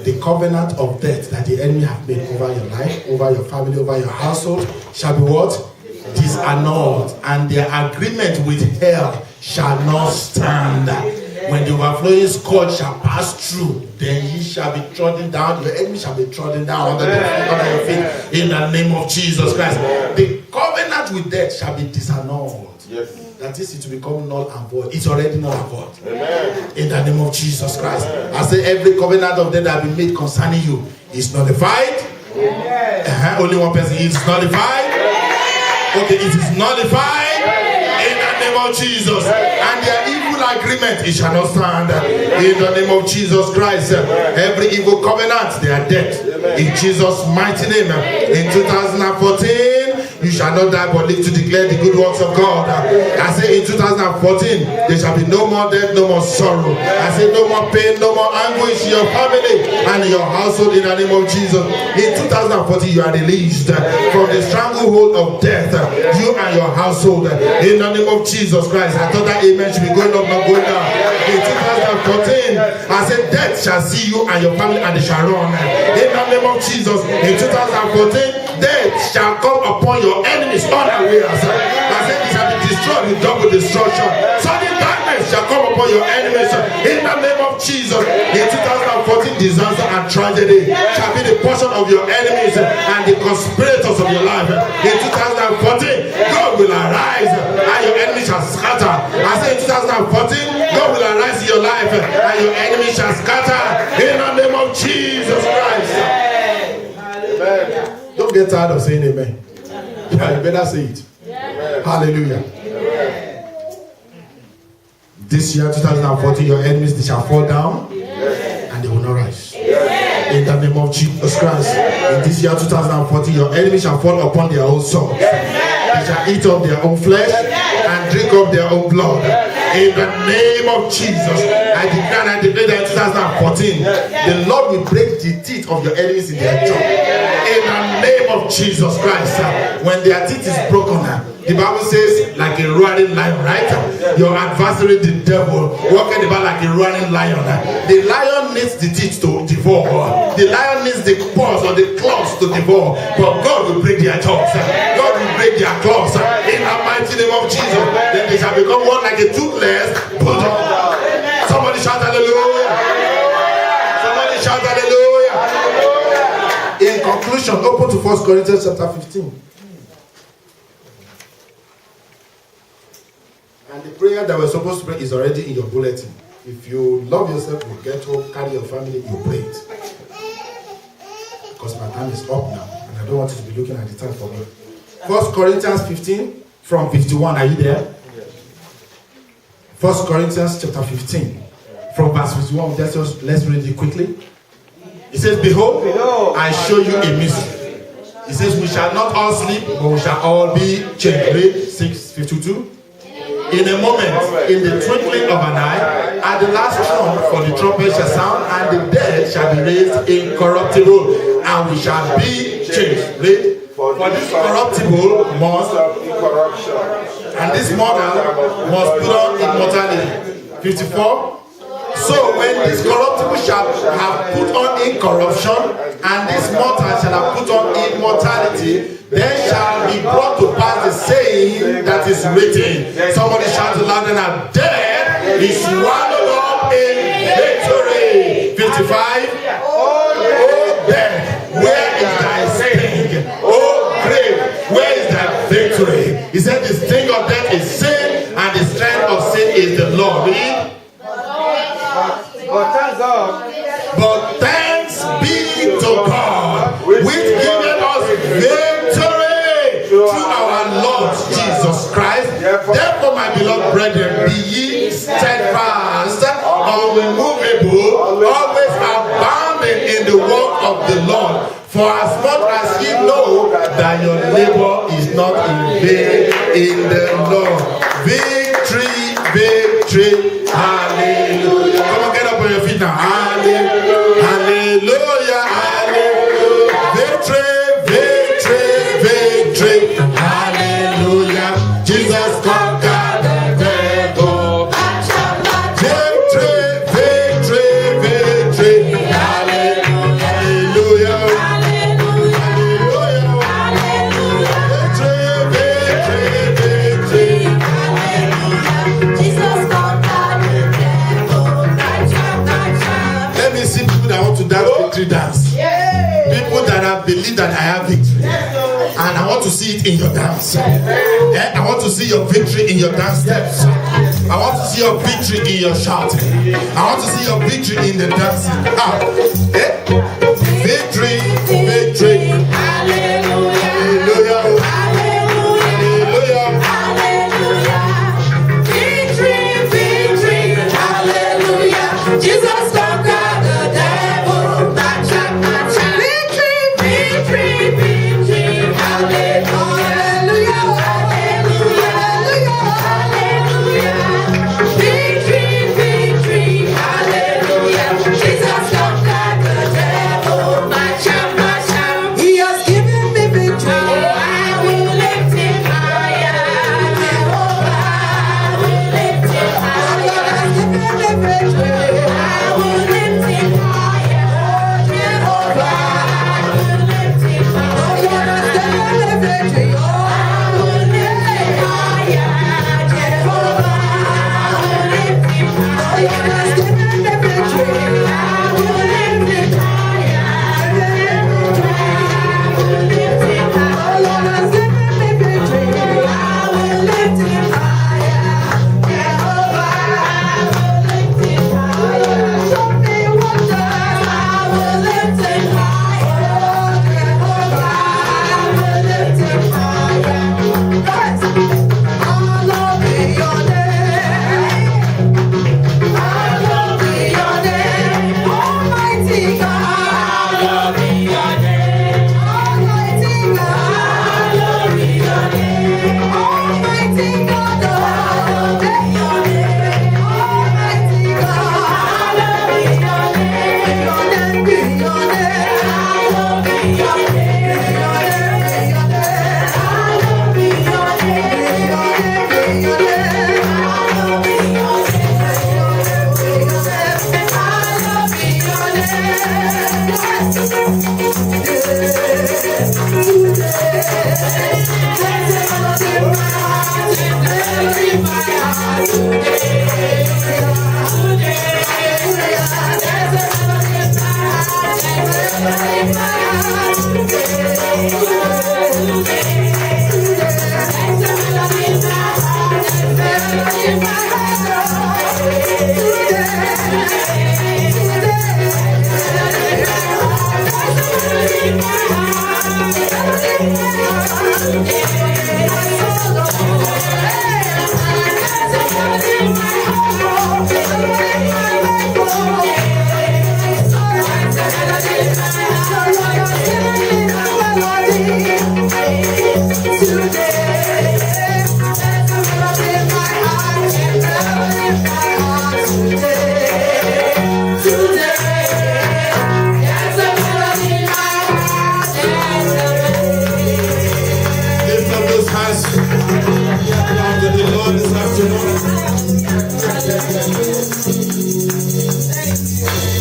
The covenant of death that the enemy have made over your life, over your family, over your household shall be what? Disannulled. And their agreement with hell shall not stand. When the overflowing scourge shall pass through, then ye shall be trodden down. Your enemy shall be trodden down under your feet. In the name of Jesus Christ. The covenant with death shall be disannulled. Yes. That is, it will become null and void. It's already null and void. Amen. In the name of Jesus Christ. Amen. I say every covenant of death that has been made concerning you is nullified. Only one person is nullified. Okay, it is nullified. In the name of Jesus. And their evil agreement, it shall not stand. In the name of Jesus Christ. Every evil covenant, they are dead. In Jesus' mighty name. In 2014, you shall shall not die but live to declare the good works of God. I say in 2014, there shall be no more death, no more sorrow. I say no more pain, no more anguish in your family and in your household in the name of Jesus. In 2014, you are released from the stranglehold of death, you and your household, in the name of Jesus Christ. I thought that amen should be going up, not going down. In 2014, I said death shall see you and your family and they shall run. In the name of Jesus, in 2014, death shall come upon your enemies unawares. I said it shall be destroyed with double destruction. Sudden darkness shall come upon your enemies in the name of Jesus. In 2014, disaster and tragedy shall be the portion of your enemies and the conspirators of your life. In 2014, God will arise and your enemies shall scatter. I say in 2014, God will arise in your life and your enemies shall scatter in the name of Jesus Christ. Amen. Don't get tired of saying amen. You better say it. Amen. Hallelujah. Amen. This year, 2014, your enemies they shall fall down and they will not rise. In the name of Jesus Christ. In this year, 2014, your enemies shall fall upon their own swords. They shall eat of their own flesh and drink of their own blood. In the name of Jesus, I declare and I declare that in 2014, the Lord will break the teeth of your enemies in their jaw. In the name of Jesus Christ, when their teeth is broken, the Bible says, like a roaring lion, right? Your adversary, the devil, walking about like a roaring lion. The lion needs the teeth to devour. The lion needs the paws or the claws to devour. But God will break their jaws. God will break their claws. In the mighty name of Jesus, then they shall become one like a toothless bulldog. Somebody shout hallelujah. Somebody shout hallelujah. In conclusion, open to 1 Corinthians chapter 15. And the prayer that we're supposed to pray is already in your bulletin. If you love yourself, you get home, carry your family, you pray it. Because my time is up now, and I don't want you to be looking at the time for me. 1 Corinthians 15 from 51. Are you there? 1 Corinthians chapter 15 from verse 51. Let's read it quickly. It says, Behold, I show you a mystery. It says, we shall not all sleep, but we shall all be changed. Read 6:52. In a moment, in the twinkling of an eye, at the last trump, for the trumpet shall sound, and the dead shall be raised incorruptible, and we shall be changed. Read. For this corruptible must, and this mortal must put on immortality. 54. So when this corruptible shall have put on incorruption, and this mortal shall have put on immortality, then shall be brought to pass the saying that is written. Somebody shout aloud and death is swallowed up in victory. 55. Oh death, where is thy sting? Oh grave, where is thy victory? He said the sting of death is sin, and the strength of sin is the law. Read. But thank God. But thanks be to God, which giveth us victory through our Lord Jesus Christ. Therefore, my beloved brethren, be ye steadfast, unmovable, always abounding in the work of the Lord. For as much as ye know that your labor is not in vain in the Lord. Victory, victory, hallelujah. Come on, get up on your feet now. Hallelujah, hallelujah, hallelujah. Victory, victory, victory, hallelujah. Jesus conquered the devil. Victory, victory, victory, hallelujah, hallelujah. Victory dance. People that have believed that I have victory, and I want to see it in your dance. I want to see your victory in your dance steps. I want to see your victory in your shouting. I want to see your victory in the dancing. Victory, victory, hallelujah, hallelujah, hallelujah, victory, victory, hallelujah. Jesus conquered the devil. Victory, victory, victory, hallelujah.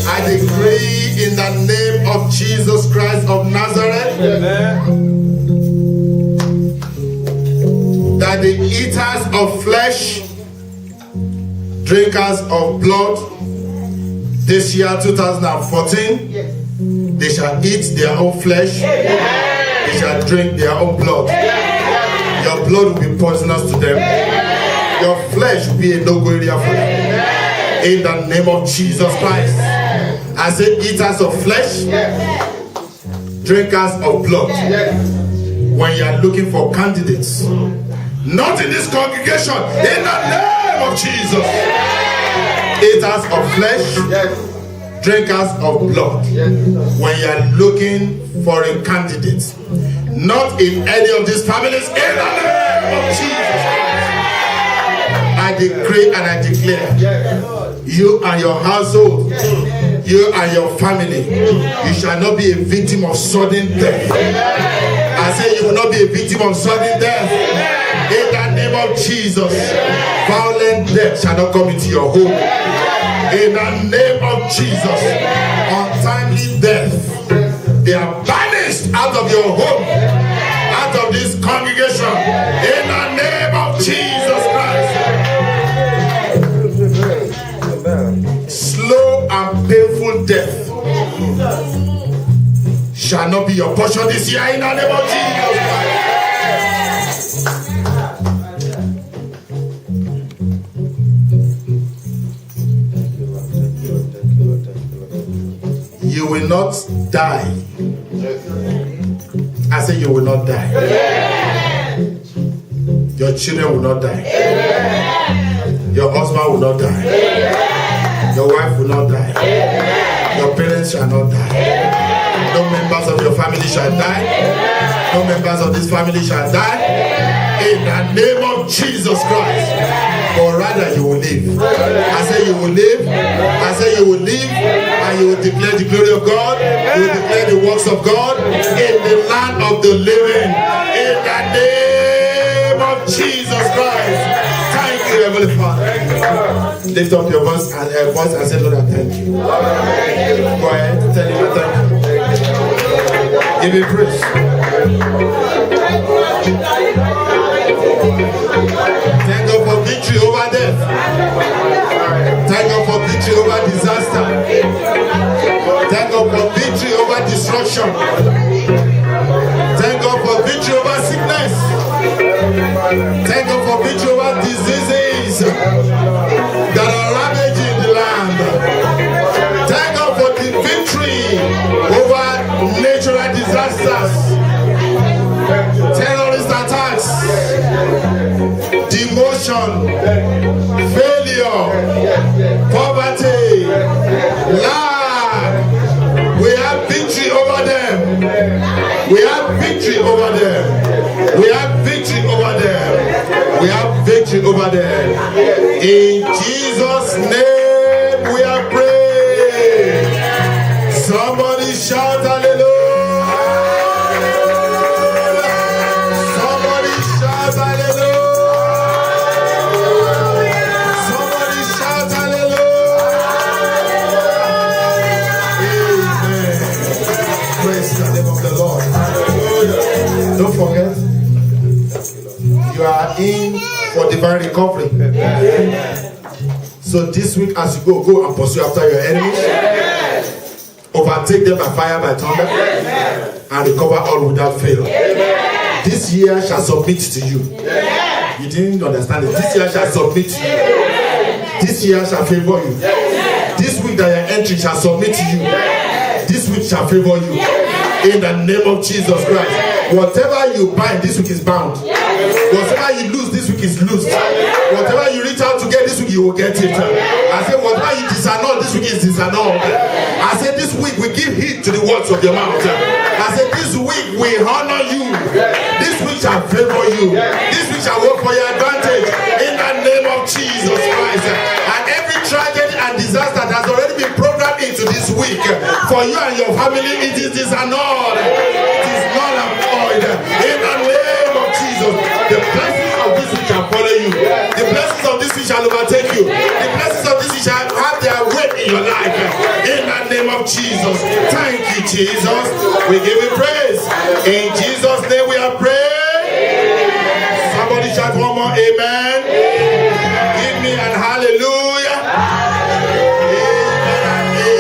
I decree in the name of Jesus Christ of Nazareth that the eaters of flesh, drinkers of blood, this year 2014, they shall eat their own flesh, they shall drink their own blood. Your blood will be poisonous to them. Your flesh will be a no-go area for them. In the name of Jesus Christ. I say eaters of flesh, drinkers of blood. When you are looking for candidates, not in this congregation, in the name of Jesus. Eaters of flesh, drinkers of blood. When you are looking for a candidate, not in any of these families, in the name of Jesus Christ. I decree and I declare, you and your household, you and your family, you shall not be a victim of sudden death. I say you will not be a victim of sudden death. In the name of Jesus, violent death shall not come into your home. In the name of Jesus, untimely death, they are banished out of your home, out of this congregation. In the name of Jesus Christ. Slow and painful death shall not be your portion this year in the name of Jesus Christ. You will not die. I say you will not die. Your children will not die. Your husband will not die. Your wife will not die. Your parents shall not die. No members of your family shall die. No members of this family shall die. In the name of Jesus Christ. Or rather you will live. I say you will live. I say you will live. And you will declare the glory of God. You will declare the works of God in the land of the living. In the name of Jesus Christ. Thank you, Heavenly Father. Lift up your voice and say, Lord, I thank you. Go ahead, tell him I thank you. Give him praise. Thank God for victory over death. Thank God for victory over disaster. Thank God for victory over destruction. Thank God for victory over sickness. Thank God for victory over diseases that are ravaging the land. Thank God for the victory over natural disasters, terrorist attacks, demotion, failure, poverty, lack. We have victory over them. We have victory over them. We have victory over them. We have victory over them. In Jesus' name we are praying. Somebody shout hallelujah. Somebody shout hallelujah. Somebody shout hallelujah. Amen. Praise the name of the Lord. Don't forget, you are in for divine recovery. So this week as you go and pursue after your enemies. Overtake them by fire, by thunder, and recover all without fail. This year shall submit to you. You didn't understand it. This year shall submit to you. This year shall favor you. This week that you're entering shall submit to you. This week shall favor you. In the name of Jesus Christ. Whatever you bind this week is bound. Whatever you lose this week is loosed. Whatever you reach out to get this week, you will get it. I say, whatever you disannul this week is disannulled. I say, this week we give heed to the words of your mouth. I say, this week we honor you. This week shall favor you. This week shall work for your advantage. In the name of Jesus Christ. And every tragedy and disaster that has already been programmed into this week for you and your family, it is disannulled. It is null and void. In the name of Jesus, the blessings of this week shall follow you. The blessings of this week shall overtake you. The blessings of this week shall have their weight in your life. In the name of Jesus. Thank you, Jesus. We give you praise. In Jesus' name we are praying. Somebody shout one more amen.